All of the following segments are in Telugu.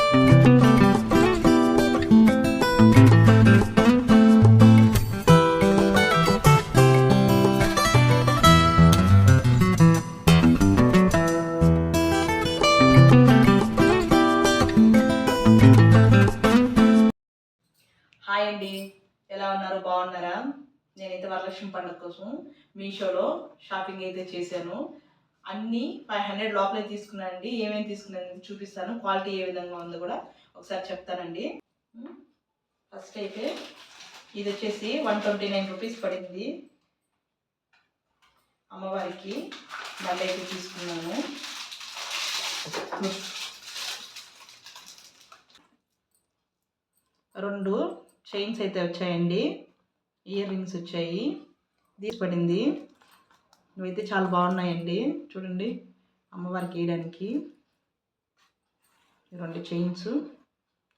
హాయ్ అండి, ఎలా ఉన్నారు? బాగున్నారా? నేనైతే వరలక్ష్మి పండుగ కోసం మీషోలో షాపింగ్ అయితే చేశాను. అన్నీ 500 లోపలే తీసుకున్నానండి. ఏమేమి తీసుకున్నాను చూపిస్తాను. క్వాలిటీ ఏ విధంగా ఉందో కూడా ఒకసారి చెప్తానండి. ఫస్ట్ అయితే ఇది వచ్చేసి 129 రూపీస్ పడింది. అమ్మవారికి దండ అయితే తీసుకున్నాను. రెండు చైన్స్ అయితే వచ్చాయండి, ఇయర్ రింగ్స్ వచ్చాయి, పడింది. ఇవైతే చాలా బాగున్నాయండి. చూడండి, అమ్మవారికి వేయడానికి రెండు చైన్స్,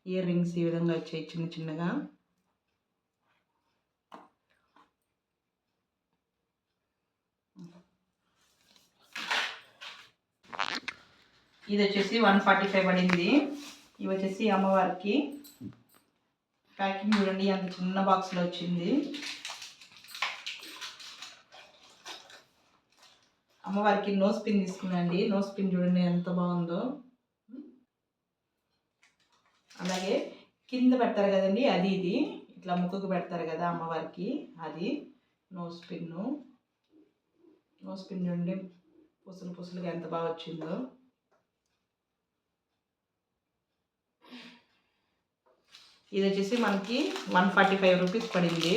ఇయర్ రింగ్స్ ఈ విధంగా వచ్చాయి చిన్న చిన్నగా. ఇది వచ్చేసి 145 పడింది. ఇవి వచ్చేసి అమ్మవారికి ప్యాకింగ్ చూడండి, అంత చిన్న బాక్స్లో వచ్చింది. అమ్మవారికి నోస్ పిన్ తీసుకున్నాండి. నోస్ పిన్ చూడండి ఎంత బాగుందో. అలాగే కింద పెడతారు కదండి, అది ఇది ఇట్లా ముక్కుకు పెడతారు కదా అమ్మవారికి, అది నోస్ పిన్ను. నోస్ పిన్ చూడండి పుసులు పుసులుగా ఎంత బాగా వచ్చిందో. ఇది వచ్చేసి మనకి 145 రూపీస్ పడింది.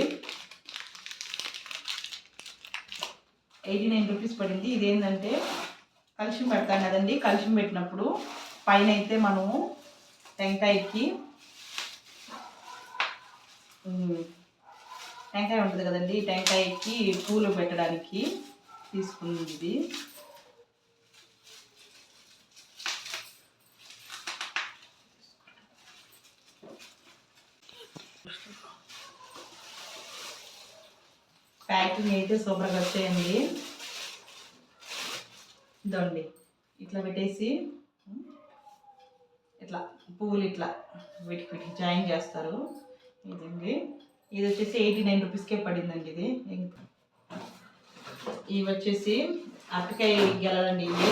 89 రూపీస్ పడింది. ఇదేంటంటే కలుషం పెడతాం కదండి, కలుషం పెట్టినప్పుడు పైన అయితే మనము టెంకాయ ఉంటుంది కదండి, టెంకాయకి పూలు పెట్టడానికి తీసుకుంది ఇది. ప్యాకింగ్ అయితే సూపర్గా వచ్చాయండి. ఇదండి ఇట్లా పెట్టేసి ఇట్లా పువ్వులు ఇట్లా వీటికి జాయిన్ చేస్తారు. ఇదండి, ఇది వచ్చేసి 89 రూపీస్కే పడిందండి. ఇది ఇవి వచ్చేసి అరటికాయ గెలండి. ఇవి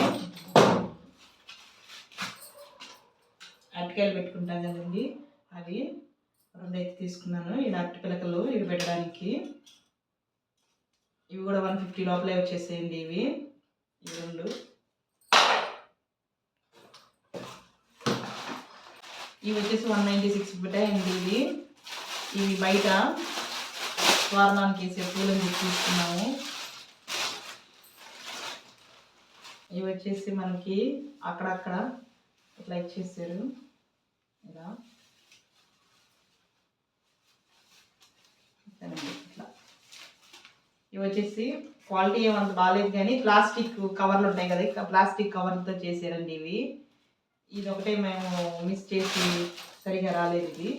అరటికాయలు పెట్టుకుంటాం కదండి, అవి రెండైతే తీసుకున్నాను. ఇది అరటి పిలకలు ఇవి పెట్టడానికి. ఇవి కూడా 150 లోపలే వచ్చేసేయండి. ఇవి రెండు. ఇవి వచ్చేసి 196 పెట్టాయండి. ఇవి బయట వారణానికి వేసే పూలని తీసుకున్నాము. ఇవి వచ్చేసి మనకి అక్కడక్కడ ఇట్లా ఇచ్చేసారు ఇలా. ఇట్లా ఇవి వచ్చేసి క్వాలిటీ ఏమంత బాగాలేదు, కానీ ప్లాస్టిక్ కవర్లు ఉంటాయి కదా, ప్లాస్టిక్ కవర్తో చేసారండి ఇవి. ఇది ఒకటే మేము మిస్ చేసి సరిగా రాలేదు ఇది.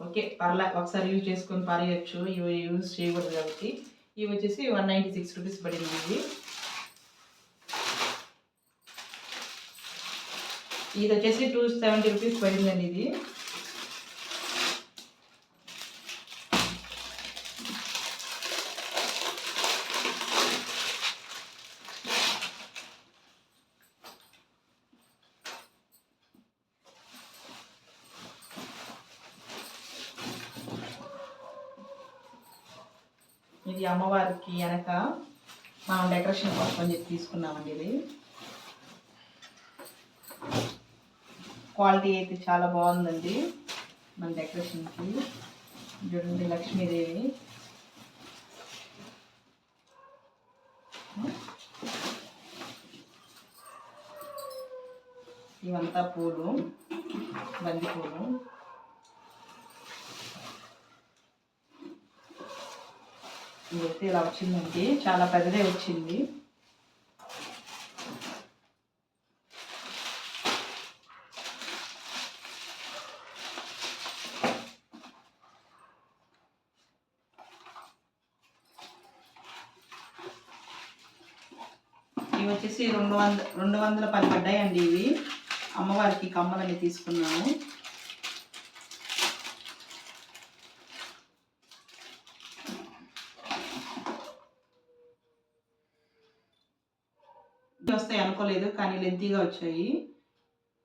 ఓకే, పర్లే, ఒకసారి యూజ్ చేసుకొని పారేయచ్చు, ఇవి యూజ్ చేయకూడదు కాబట్టి. ఇవి వచ్చేసి 196 రూపీస్ పడింది. ఇది వచ్చేసి 270 రూపీస్ పడిందండి. ఇది ఇది అమ్మవారికి వెనక మనం డెకరేషన్ కోసం అని చెప్పి తీసుకున్నామండి. ఇది క్వాలిటీ అయితే చాలా బాగుందండి. మన డెకరేషన్కి చూడండి, లక్ష్మీదేవి ఇవంతా పూలు, బంతి పూలు. ఇదైతే ఇలా వచ్చిందండి, చాలా పెద్దదే వచ్చింది. ఇవి వచ్చేసి 210 పడ్డాయండి. ఇవి అమ్మవారికి కమ్మలని తీసుకున్నాము. వస్తాయి అనుకోలేదు, కానీ లెంతీగా వచ్చాయి.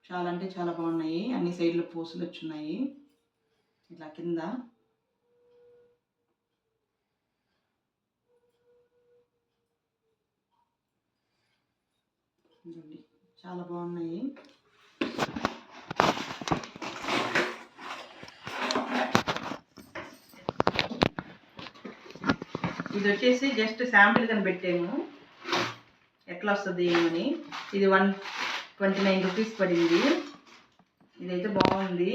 చాలా అంటే చాలా బాగున్నాయి. అన్ని సైడ్లో పూసలు వచ్చున్నాయి. ఇలా కింద చాలా బాగున్నాయి. ఇది వచ్చేసి జస్ట్ శాంపిల్ కని పెట్టాము, ఎట్లా వస్తుంది ఏమని. ఇది 129 రూపీస్ పడింది. ఇదైతే బాగుంది,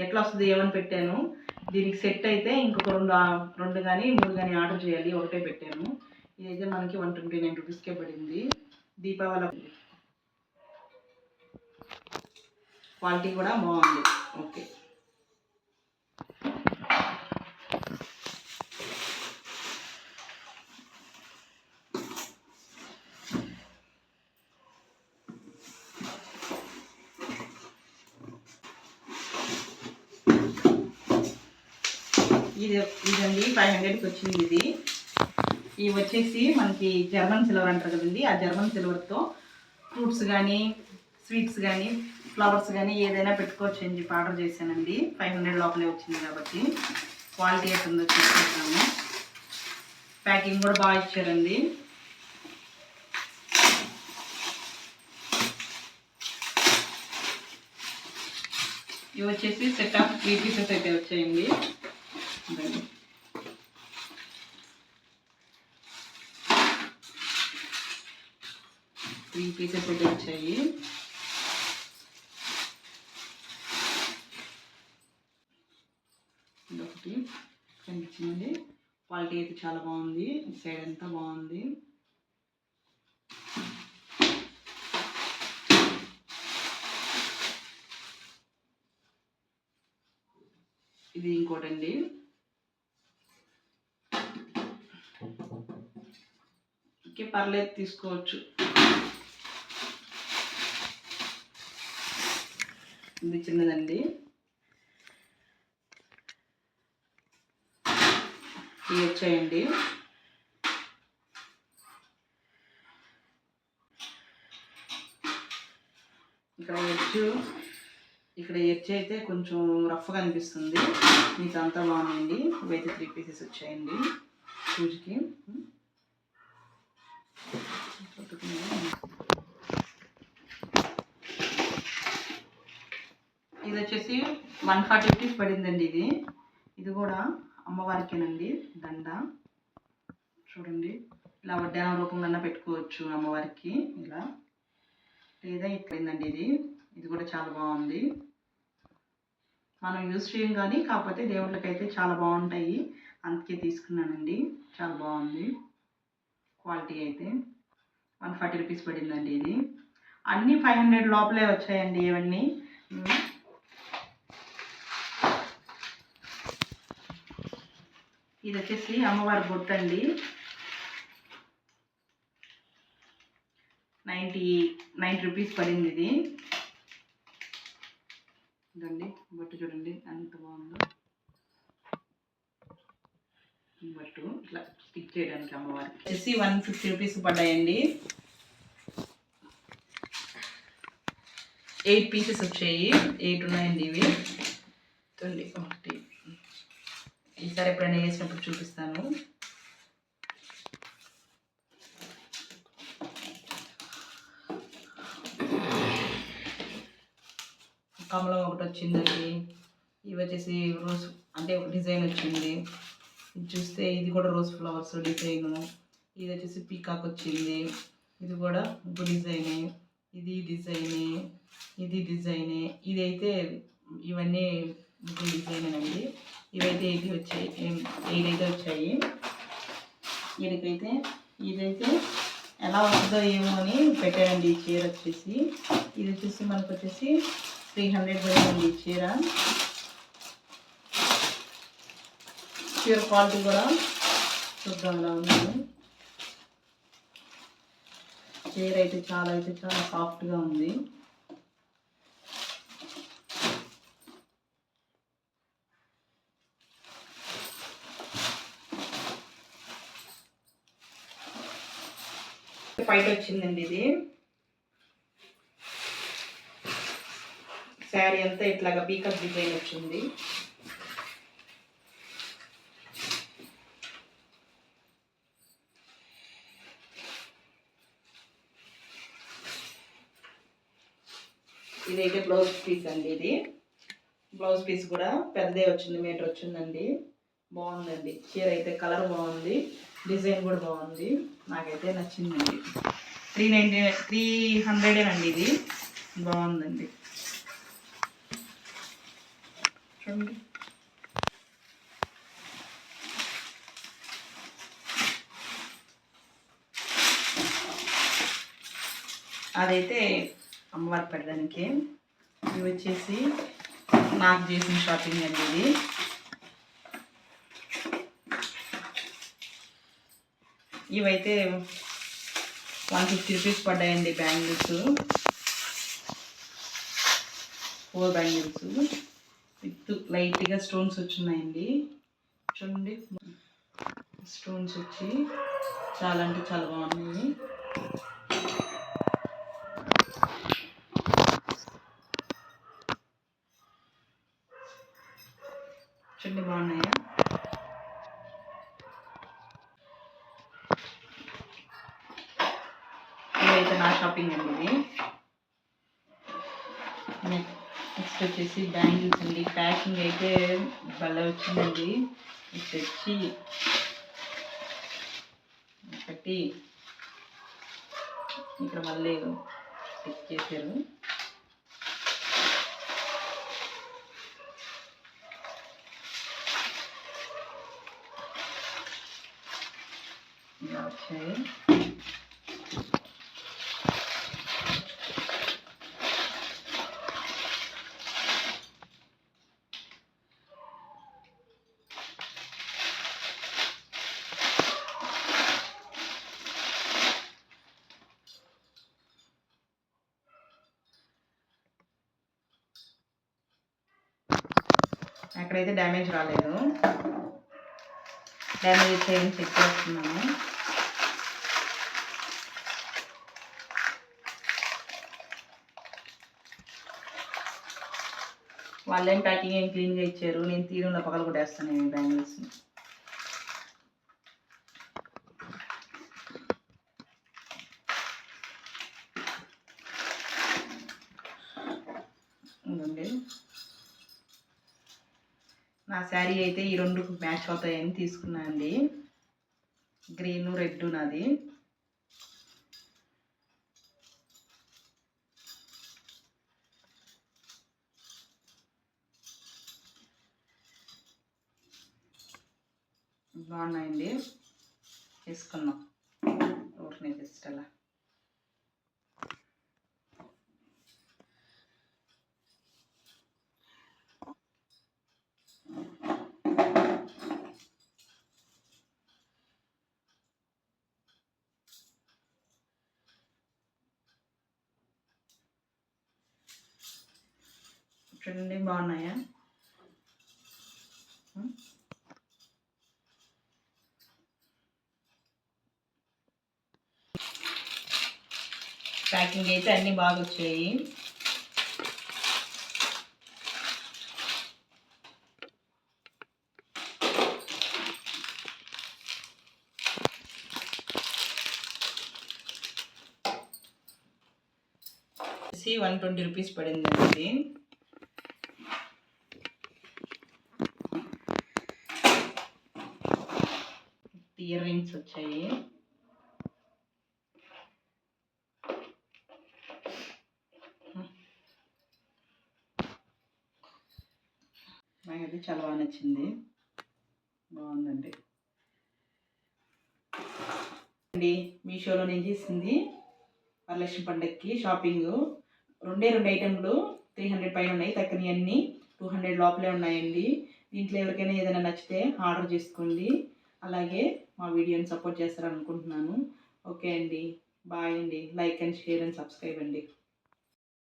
ఎట్లా వస్తుంది ఏమని పెట్టాను. దీనికి సెట్ అయితే ఇంకొక రెండు కానీ 3 కానీ ఆర్డర్ చేయాలి, ఒకటే పెట్టాను. ఇదైతే మనకి 129 రూపీస్కే పడింది. దీపావళి క్వాలిటీ కూడా బాగుంది. ఓకే, ఇదండి 500కి వచ్చింది. ఇవి వచ్చేసి మనకి జర్మన్ సిల్వర్ అంటారు కదండి, ఆ జర్మన్ సిల్వర్తో ఫ్రూట్స్ కానీ స్వీట్స్ కానీ ఫ్లవర్స్ కానీ ఏదైనా పెట్టుకోవచ్చు అని చెప్పి ఆర్డర్ చేశానండి. 500 లోపలే వచ్చింది కాబట్టి క్వాలిటీ ఎట్టుందో చూసుకుంటాము. ప్యాకింగ్ కూడా బాగా ఇచ్చారండి. ఇవి వచ్చేసి సెట్ ఆఫ్ 3 పీసెస్ అయితే వచ్చాయండి. 3 పీసెస్ అయితే వచ్చాయి. ఇదొకటి కనిపించింది. క్వాలిటీ అయితే చాలా బాగుంది. సైడ్ అంతా బాగుంది. ఇది ఇంకోటండి. ఓకే, పర్లేదు, తీసుకోవచ్చు. ఇది చిన్నదండి. ఇవి వచ్చాయండి. ఇక్కడ ఎడ్జ్ అయితే కొంచెం రఫ్గా అనిపిస్తుంది. మీకు అంతా బాగుందండి. ఇవైతే 3 పీసెస్ వచ్చాయండి పూజకి. ఇది వచ్చేసి 140 రూపీస్ పడిందండి. ఇది కూడా అమ్మవారికేనండి. దండ చూడండి, ఇలా వడ్డానం రూపంగా పెట్టుకోవచ్చు అమ్మవారికి ఇలా, లేదా ఇట్లయిందండి. ఇది కూడా చాలా బాగుంది. మనం యూజ్ చేయం కానీ కాకపోతే దేవుళ్ళకైతే చాలా బాగుంటాయి, అందుకే తీసుకున్నానండి. చాలా బాగుంది. క్వాలిటీ అయితే 140 రూపీస్ పడిందండి. ఇది అన్నీ 500 లోపలే వచ్చాయండి. ఇవన్నీ ఇది వచ్చేసి అమ్మవారి బొట్టు అండి. 90 రూపీస్ పడింది. ఇది ఇదండి బొట్టు, చూడండి ఎంత బాగుందో. బొట్టు ఇట్లా స్టిక్ చేయడానికి అమ్మవారికి వచ్చేసి 150 రూపీస్ పడ్డాయండి. 8 పీసెస్ వచ్చాయి. 8 ఉన్నాయండి ఇవి. చూడండి, ఒకటి ఈసారి ఎప్పుడైనా వేసినప్పుడు చూపిస్తాను. కమలం ఒకటి వచ్చిందండి. ఇవి వచ్చేసి రోజ్ అంటే ఒక డిజైన్ వచ్చింది. ఇది చూస్తే ఇది కూడా రోజ్ ఫ్లవర్స్ డిజైను. ఇది వచ్చేసి పీకాక్ వచ్చింది. ఇది కూడా ఇంకో డిజైనే. ఇది డిజైనే, ఇది డిజైనే. ఇదైతే ఇవన్నీ ఇంకో డిజైనేనండి. ఇవైతే 8 వచ్చాయి. 8 అయితే వచ్చాయి. ఇదైతే ఎలా వస్తుందో ఏమో అని పెట్టానండి. ఈ చీర వచ్చేసి ఇది వచ్చేసి మనకు వచ్చేసి 300 పడిందండి ఈ చీర. చీర క్వాలిటీ కూడా చూద్దాం ఎలా ఉంది. చీర అయితే చాలా సాఫ్ట్గా ఉంది. పైట వచ్చిందండి ఇది. శారీ అంతా ఇట్లాగా పీకప్ డిజైన్ వచ్చింది. ఇదైతే బ్లౌజ్ పీస్ అండి. ఇది బ్లౌజ్ పీస్ కూడా పెద్దదే వచ్చింది, మీటర్ వచ్చిందండి. బాగుందండి చీర అయితే, కలర్ బాగుంది, డిజైన్ కూడా బాగుంది, నాకైతే నచ్చిందండి. 300 అండి. ఇది బాగుందండి చూడండి. అదైతే అమ్మవారి పెట్టడానికి. ఇవి వచ్చేసి నాకు చేసిన షాపింగ్ అండి. ఇది ఇవైతే 150 రూపీస్ పడ్డాయండి. బ్యాంగిల్స్ 4 బ్యాంగిల్స్ విత్ లైట్గా స్టోన్స్ వచ్చినాయండి. చూడండి, స్టోన్స్ వచ్చి చాలా అంటే చాలా బాగున్నాయి. చూడండి బాగున్నాయా. ఇదైతే నా షాపింగ్ అండి. ఇది నెక్స్ట్ వచ్చేసి బ్యాంగిల్స్ అండి. ప్యాకింగ్ అయితే భలే వచ్చిందండి. ఇది తెచ్చి ఒకటి ఇక్కడ మళ్ళీ స్టిచ్ చేశారు. ఇలా వచ్చాయి. అక్కడైతే డ్యామేజ్ రాలేదు. డ్యామేజ్ వచ్చాయని చెక్ చేస్తున్నాను. వాళ్ళేం ప్యాకింగ్ ఏం క్లీన్గా ఇచ్చారు. నేను తీరులో పగలు కూడా వేస్తాను ఈ బ్యాంగిల్స్. ఇదండి నా శారీ అయితే ఈ రెండు మ్యాచ్ అవుతాయని తీసుకున్నా అండి. గ్రీను రెడ్ నాది. బాగున్నాయండి, తీసుకున్నాం ఊరిని జస్ట్ అలా. చూడండి బాగున్నాయా. ప్యాకింగ్ అయితే అన్నీ బాగా వచ్చాయి. వచ్చేసి 120 రూపీస్ పడిందండి. ఇయర్ రింగ్స్ వచ్చాయి. నాకైతే చాలా బాగా నచ్చింది, బాగుందండి. అండి మీషోలో నేను చేసింది వరలక్ష్మి పండగకి షాపింగ్. 2 ఐటెంలు 300 పైన ఉన్నాయి. తక్కని అన్నీ 200 లోపలే ఉన్నాయండి. దీంట్లో ఎవరికైనా ఏదైనా నచ్చితే ఆర్డర్ చేసుకోండి. అలాగే మా వీడియోని సపోర్ట్ చేస్తారనుకుంటున్నాను. ఓకే అండి, బాయ్ అండి. Like and share and subscribe అండి.